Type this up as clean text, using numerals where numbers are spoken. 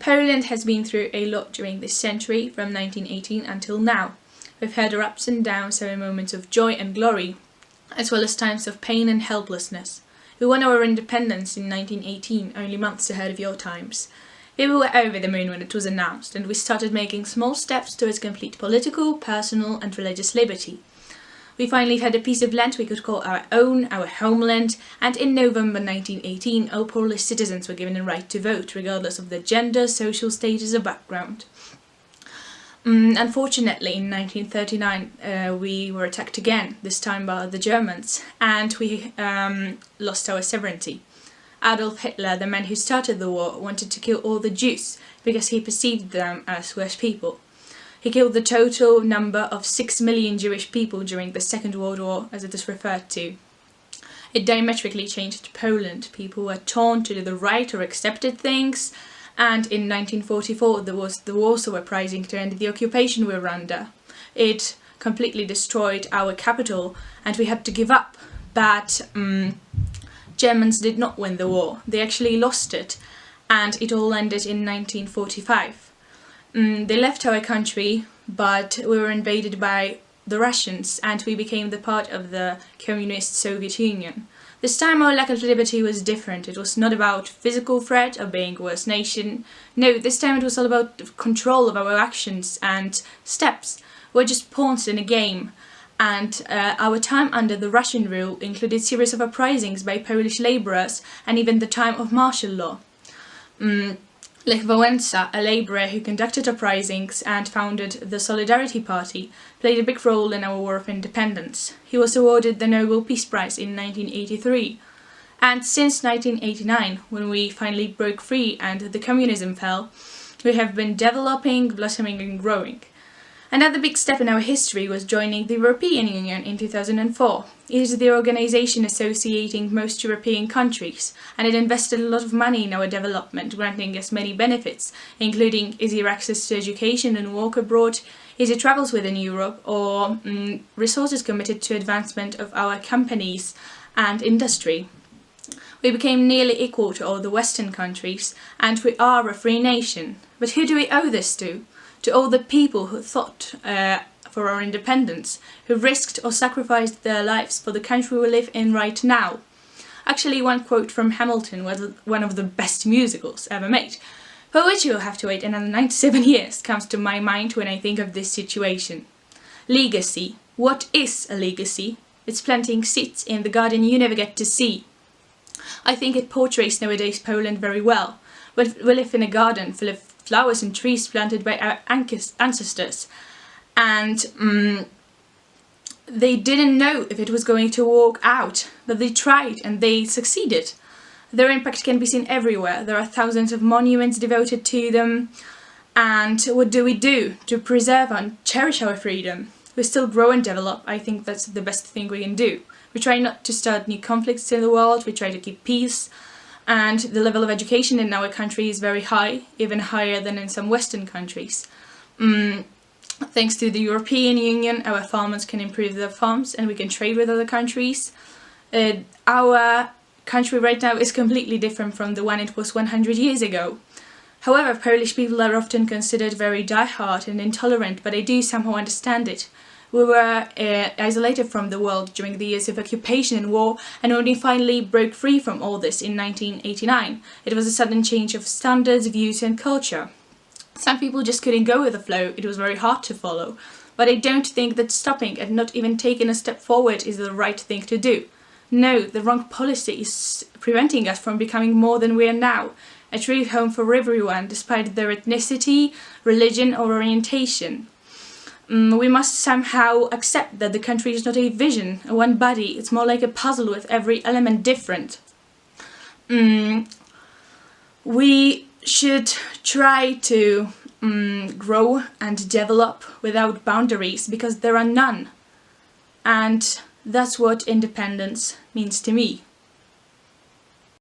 Poland has been through a lot during this century, from 1918 until now. We've had our ups and downs, our moments of joy and glory, as well as times of pain and helplessness. We won our independence in 1918, only months ahead of your times. We were over the moon when it was announced, and we started making small steps towards complete political, personal and religious liberty. We finally had a piece of land we could call our own, our homeland, and in November 1918 all Polish citizens were given a right to vote, regardless of their gender, social status or background. Unfortunately, in 1939 we were attacked again, this time by the Germans, and we lost our sovereignty. Adolf Hitler, the man who started the war, wanted to kill all the Jews because he perceived them as worse people. He killed the total number of 6 million Jewish people during the Second World War, as it is referred to. It diametrically changed Poland. People were torn to do the right or accepted things, and in 1944 there was the Warsaw Uprising to end the occupation we were under. It completely destroyed our capital and we had to give up, but Germans did not win the war. They actually lost it, and it all ended in 1945. They left our country, but we were invaded by the Russians and we became the part of the communist Soviet Union. This time our lack of liberty was different. It was not about physical threat or being a worse nation. No, this time it was all about control of our actions and steps. We're just pawns in a game. And our time under the Russian rule included a series of uprisings by Polish labourers and even the time of martial law. Lech Wałęsa, a labourer who conducted uprisings and founded the Solidarity Party, played a big role in our War of Independence. He was awarded the Nobel Peace Prize in 1983. And since 1989, when we finally broke free and the communism fell, we have been developing, blossoming and growing. Another big step in our history was joining the European Union in 2004. It is the organisation associating most European countries, and it invested a lot of money in our development, granting us many benefits, including easier access to education and work abroad, easy travels within Europe, or resources committed to advancement of our companies and industry. We became nearly equal to all the Western countries, and we are a free nation. But who do we owe this to? To all the people who fought for our independence, who risked or sacrificed their lives for the country we live in right now. Actually, one quote from Hamilton was one of the best musicals ever made, for which you'll have to wait another 97 years, comes to my mind when I think of this situation. Legacy. What is a legacy? It's planting seeds in the garden you never get to see. I think it portrays nowadays Poland very well. We live in a garden full of flowers and trees planted by our ancestors, and they didn't know if it was going to work out, but they tried and they succeeded. Their impact can be seen everywhere. There are thousands of monuments devoted to them, and what do we do to preserve and cherish our freedom? We still grow and develop. I think that's the best thing we can do. We try not to start new conflicts in the world, we try to keep peace. And the level of education in our country is very high, even higher than in some Western countries. Thanks to the European Union, our farmers can improve their farms and we can trade with other countries. Our country right now is completely different from the one it was 100 years ago. However, Polish people are often considered very die-hard and intolerant, but I do somehow understand it. We were isolated from the world during the years of occupation and war, and only finally broke free from all this in 1989. It was a sudden change of standards, views and culture. Some people just couldn't go with the flow, it was very hard to follow. But I don't think that stopping and not even taking a step forward is the right thing to do. No, the wrong policy is preventing us from becoming more than we are now. A true home for everyone, despite their ethnicity, religion or orientation. We must somehow accept that the country is not a vision, a one body, it's more like a puzzle with every element different. We should try to grow and develop without boundaries, because there are none. And that's what independence means to me.